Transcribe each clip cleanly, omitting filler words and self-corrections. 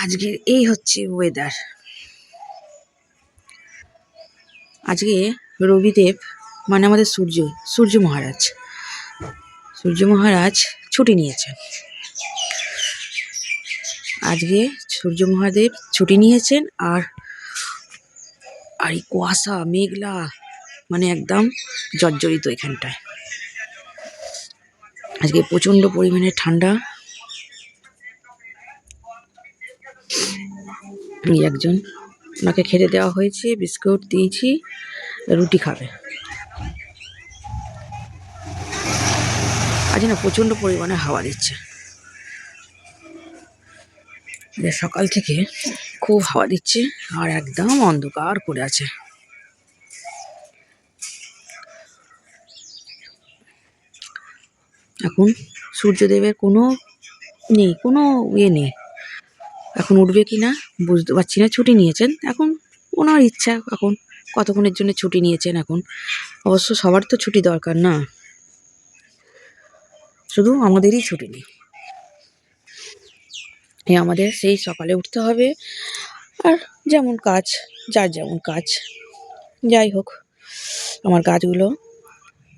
আজকের এই হচ্ছে ওয়েদার। আজকে রবিদেব মানে আমাদের সূর্য মহারাজ ছুটি নিয়েছেন। আজকে সূর্য মহাদেব ছুটি নিয়েছেন। আর এই কুয়াশা মেঘলা, মানে একদম জর্জরিত এখানটায়। আজকে প্রচন্ড পরিমাণে ঠান্ডা। একজন ওনাকে খেতে দেওয়া হয়েছে, বিস্কুট দিয়েছি, রুটি খাবে। আজ না প্রচন্ড পরিমাণে হাওয়া দিচ্ছে। সকাল থেকে খুব হাওয়া দিচ্ছে আর একদম অন্ধকার করে আছে। এখন সূর্যদেবের কোনো ইয়ে নেই। এখন উঠবে কিনা বুঝতে পারছি না। ছুটি নিয়েছেন, এখন ওনার ইচ্ছা। এখন কতক্ষণের জন্য ছুটি নিয়েছেন। এখন অবশ্য সবার তো ছুটি দরকার না, শুধু আমাদেরই ছুটি নেই। আমাদের সেই সকালে উঠতে হবে, আর যেমন কাজ, যার যেমন কাজ। যাই হোক, আমার গাছগুলো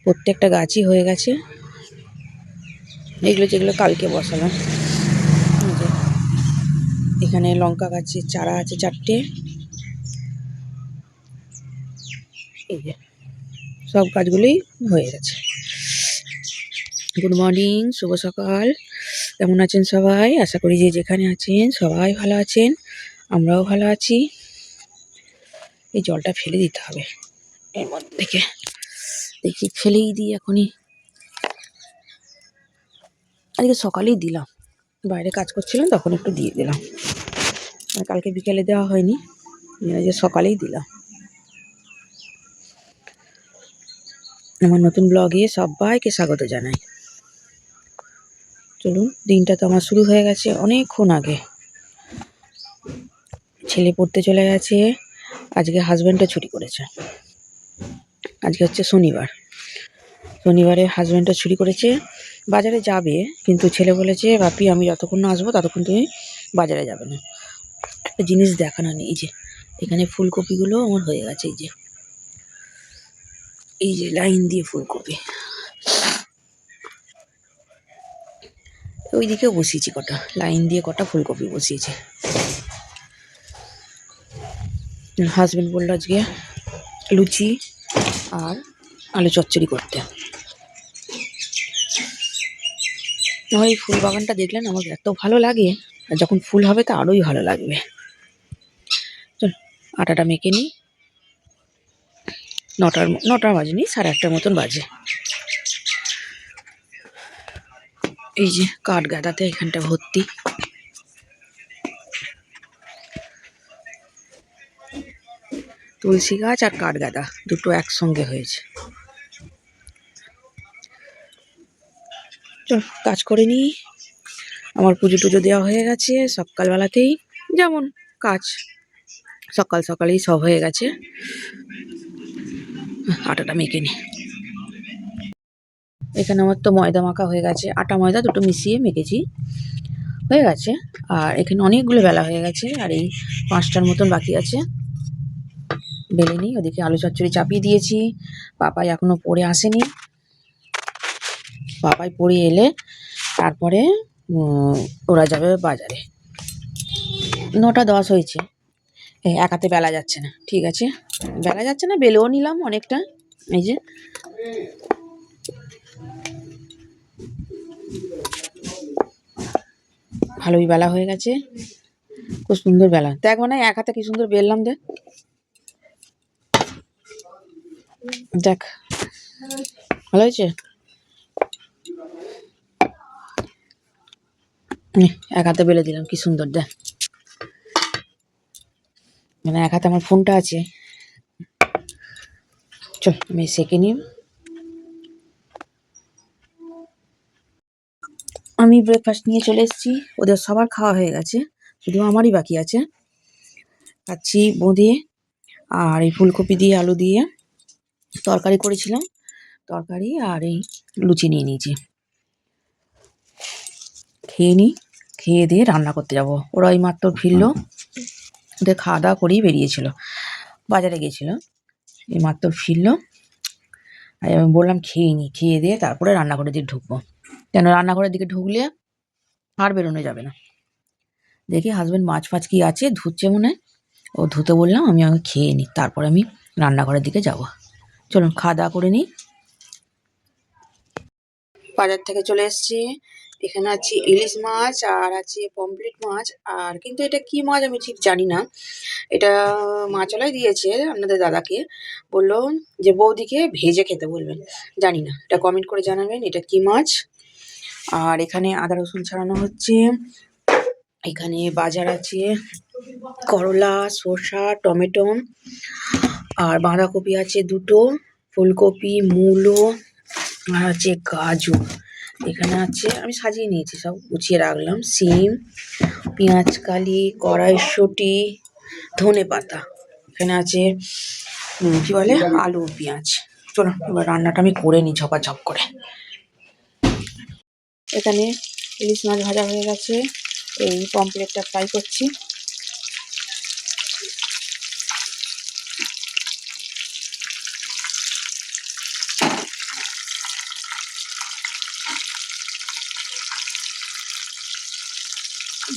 প্রত্যেকটা গাছই হয়ে গেছে। এগুলো যেগুলো কালকে বসালাম। এখানে লঙ্কা গাছের চারা আছে 4টে। এই যে সব গাছগুলোই হয়ে গেছে। গুড মর্নিং, শুভ সকাল। কেমন আছেন সবাই? আশা করি যে যেখানে আছেন সবাই ভালো আছেন, আমরাও ভালো আছি। এই জলটা ফেলে দিতে হবে এর মধ্যে থেকে। দেখি ফেলেই দিই এখনই। আজকে সকালেই দিলাম, বাইরে কাজ করছিলাম তখন একটু দিয়ে দিলাম। কালকে বিকেলে দেওয়া হয়নি, আজকে সকালেই দিলাম। আমার নতুন ব্লগে সবাইকে স্বাগত জানাই। চলুন, দিনটা তো আমার শুরু হয়ে গেছে অনেকক্ষণ আগে। ছেলে পড়তে চলে গেছে। আজকে হাজব্যান্ডও ছুটি করেছে। আজকে হচ্ছে শনিবারে হাজব্যান্ডও ছুটি করেছে। বাজারে যাবে, কিন্তু ছেলে বলেছে, বাপি আমি যতক্ষণ না আসবো ততক্ষণ তুমি বাজারে যাবে না। একটা জিনিস দেখানো নেই। এই যে এখানে ফুলকপিগুলো আমার হয়ে গেছে। এই যে লাইন দিয়ে ফুলকপি। ওইদিকে বসিয়েছি কটা, লাইন দিয়ে কটা ফুলকপি বসিয়েছি। হাজব্যান্ড বললো আজকে লুচি আর আলু চচ্চড়ি করতে। আমার এই ফুল বাগানটা দেখলেন আমার এত ভালো লাগে, আর যখন ফুল হবে তা আরোই ভালো লাগবে। চল আটাটা মেখে নিই। 9টা বাজেনি, 8:30 মতন বাজে। এই যে কাঠ গাদাতে এখানটা ভর্তি। তুলসী গাছ আর কাঠ গাদা দুটো একসঙ্গে হয়েছে। চল কাজ করে নিই। আমার পুজো টুজো দেওয়া হয়ে গেছে সকালবেলাতেই, যেমন কাজ সকালেই সব হয়ে গেছে। আটাটা মেখে নিই। এখানে আমার তো ময়দা মাখা হয়ে গেছে, আটা ময়দা দুটো মিশিয়ে মেখেছি, হয়ে গেছে। আর এখানে অনেকগুলো বেলা হয়ে গেছে, আর এই 5টার মতন বাকি আছে। বেলে নিই। ওদিকে আলু চচ্চড়ি চাপিয়ে দিয়েছি। পাপাই এখনো পড়ে আসেনি। পাপাই পড়ে এলে তারপরে ওরা যাবে বাজারে। 9:10 হয়েছে। এক হাতে বেলা যাচ্ছে না, ঠিক আছে, বেলা যাচ্ছে না, বেলেও নিলাম অনেকটা। এই যে ভালোই বেলা হয়ে গেছে, খুব সুন্দর বেলা। দেখ মানে এক হাতে কি সুন্দর বেললাম, দেখ ভালো হয়েছে। এক হাতে বেলে দিলাম, কি সুন্দর দেখ। মানে এক হাতে আমার ফোনটা আছে। চল আমি সেকে নিই। আমি ব্রেকফাস্ট নিয়ে চলে এসেছি। ওদের সবার খাওয়া হয়ে গেছে, শুধু আমারই বাকি আছে। খাচ্ছি বোঁদে আর এই ফুলকপি দিয়ে আলু দিয়ে তরকারি করেছিলাম, তরকারি আর এই লুচি নিয়ে নিয়েছি। খেয়ে নিই, খেয়ে দিয়ে রান্না করতে যাব। ওরা এই মাত্র ফিরলো, ওদের খাওয়া দাওয়া করেই বেরিয়েছিল, বাজারে গিয়েছিল, এই মাত্র ফিরলো। আর আমি বললাম খেয়ে নি, খেয়ে দিয়ে তারপরে রান্নাঘরের দিকে ঢুকবো, কেন রান্নাঘরের দিকে ঢুকলে আর বেরোনো যাবে না। দেখি হাজবেন্ড মাছ ফাছ কি আছে ধুচ্ছে মনে হয়, ও ধুতে বললাম, আমি আগে খেয়ে নিই, তারপরে আমি রান্নাঘরের দিকে যাব। চলুন খাওয়া দাওয়া করে নিই। বাজার থেকে চলে এসেছি, এখানে আছে ইলিশ মাছ আর আছে পমফ্রেট মাছ, আর কিন্তু এটা কি মাছ আমি ঠিক জানি না। এটা মাছওয়ালাই দিয়েছে আপনাদের দাদাকে, বললো যে বৌদিকে ভেজে খেতে বলবেন, জানি না, এটা কমেন্ট করে জানাবেন এটা কি মাছ। আর এখানে আদা রসুন ছাড়ানো হচ্ছে, এখানে বাজার আছে করলা, শসা, টমেটো, আর বাঁধাকপি আছে দুটো, ফুলকপি, মূলো, আর আছে গাজর, এখানে আছে আমি সাজিয়ে নিয়েছি, সব গুছিয়ে রাখলাম, সিম, পেঁয়াজ কালি, কড়াইশুঁটি, ধনে পাতা, এখানে আছে কি বলে আলু পেঁয়াজ। চলো এবার রান্নাটা আমি করে নিই ঝপাঝপ করে। এখানে ইলিশ মাছ ভাজা হয়ে গেছে, এই পমফ্রেটটা ফ্রাই করছি।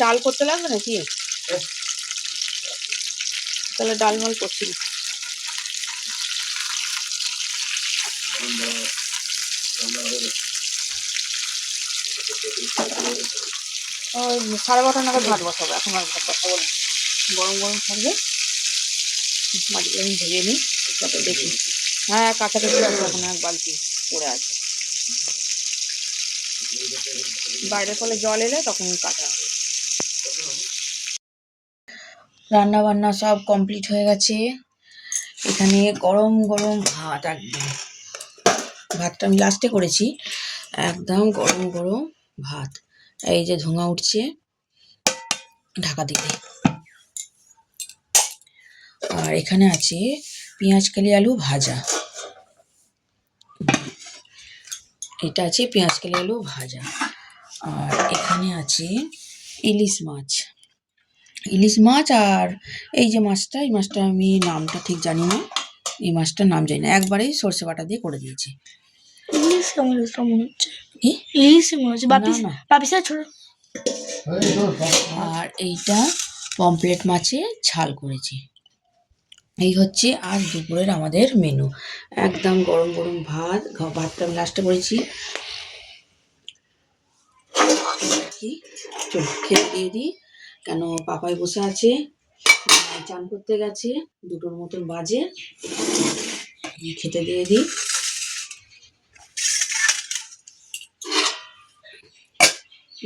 ডাল করতে লাগবে নাকি? তাহলে ডাল মাল করছি না। ওই 12:30 নাগাদ ভাত বসাবো, এখন আর ভাত বসাবো না, গরম গরম থাকবে। মাছগুলো আমি ভেজে নিই, তারপর দেখি। হ্যাঁ কাছাকাছি আছে, এখন এক বালতি পড়ে আছে, বাইরের ফলে জল এলে তখন কাটা হবে। রান্না বান্না সব কমপ্লিট হয়ে গেছে, এখানে গরম গরম ভাত, একদম ভাতটা আমি লাস্টে করেছি, একদম গরম গরম ভাত, এই যে ধোঁয়া উঠছে ঢাকা দিকে। আর এখানে আছে পেঁয়াজ কালি আলু ভাজা, এটা আছে পেঁয়াজ কালি আলু ভাজা। আর এখানে আছে ইলিশ মাছ, ইলিশ মাছ, আর এই যে মাছটা, এই মাছটা আমি নামটা ঠিক জানি না, এই মাছটার নাম জানি না, একবারেই সর্ষে বাটা দিয়ে করে দিয়েছি। ইলিশ মনে হচ্ছে, কি ইলিশ মনে হচ্ছে, না। বাপিসা ছোট। আর এইটা পমফ্রেট মাছের ঝাল করেছি। এই হচ্ছে আজ দুপুরের আমাদের মেনু, একদম গরম গরম ভাত, ভাতটা আমি লাস্টে করেছি। চলো খেতে দিয়ে দিই, কেন পাপাই বসে আছে, চান করতে গেছে, 2টোর মতন বাজে, খেতে দিয়ে দিই।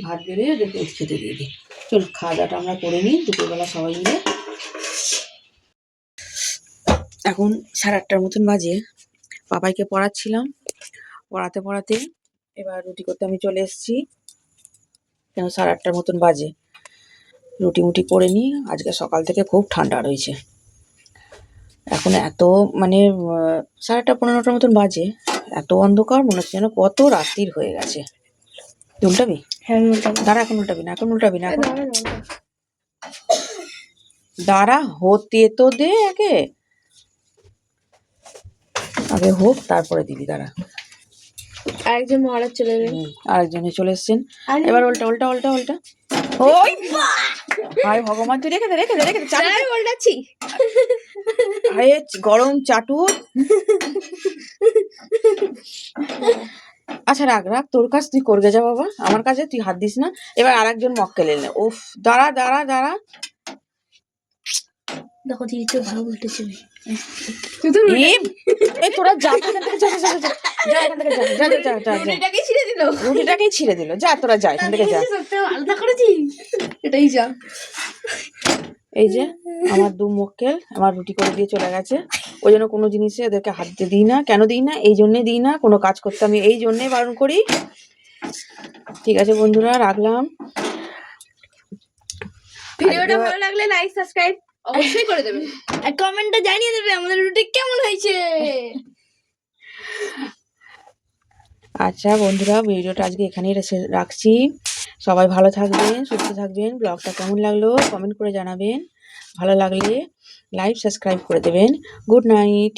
ভাত বেড়ে রেখে খেতে দিয়ে দিই। চলো খাওয়া দাওয়াটা আমরা করে নিই দুপুরবেলা সবাই মিলে। এখন 8:30 মতন বাজে, পাপাইকে পড়াচ্ছিলাম, পড়াতে পড়াতে এবার রুটি করতে আমি চলে এসেছি, কেন 8:30 মতন বাজে, রুটি মুটি করে নিই। আজকে সকাল থেকে খুব ঠান্ডা রয়েছে, এখন এত মানে 8:30 15টার মতন বাজে, এত অন্ধকার মনে হচ্ছে যেন কত রাত্রির হয়ে গেছে। উল্টাবি? হ্যাঁ দাঁড়া, এখন উল্টাবি না, এখন উল্টাবি না, এখন দাঁড়া, হতে তো দে, আগে হোক তারপরে দিবি, দাঁড়া। আরেকজন মহারাজ চলে এলেন, আরেকজনে চলে এসছেন, এবার উল্টা উল্টা উল্টা উল্টা। ওই হায় ভগবান, তুই রেখে দে রেখে দে রেখে দে, আমি উল্টাচ্ছি। আরে গরম চাটুর। আচ্ছা রাখ রাখ, তোর কাজ তুই করবে যা বাবা, আমার কাছে তুই হাত দিস না। এবার আরেকজন মক্কেল এলেন, উফ দাঁড়া দাঁড়া দাঁড়া, দেখো দিদি তো ভালো উল্টেছে। এই তোরা যা এখান থেকে, যা যা যা যা এখান থেকে, যা যা যা যা, রুটিটাকে ছিঁড়ে দিল, রুটিটাকেই ছিঁড়ে দিল, যা তোরা যা এখান থেকে যা। আলাদা করেছি, এটাই যা। এই যে আমার 2 মক্কেল আমার রুটি করে দিয়ে চলে গেছে, ওই জন্য কোনো জিনিসে এদেরকে হাত দিয়ে দিই না। কেন দিই না? এই জন্যে দিই না, কোনো কাজ করতে আমি এই জন্যে বারণ করি। ঠিক আছে বন্ধুরা, রাখলাম। ভিডিওটা ভালো লাগলে লাইক সাবস্ক্রাইব অবশ্যই করে দেবে, আর কমেন্টে জানিয়ে দেবে আমাদের রুটি কেমন হয়েছে। আচ্ছা বন্ধুরা, ভিডিওটা আজকে এখানেই রাখছি। সবাই ভালো থাকবেন, সুস্থ থাকবেন। ব্লগটা কেমন লাগলো কমেন্ট করে জানাবেন। ভালো লাগলে লাইক সাবস্ক্রাইব করে দেবেন। Good night.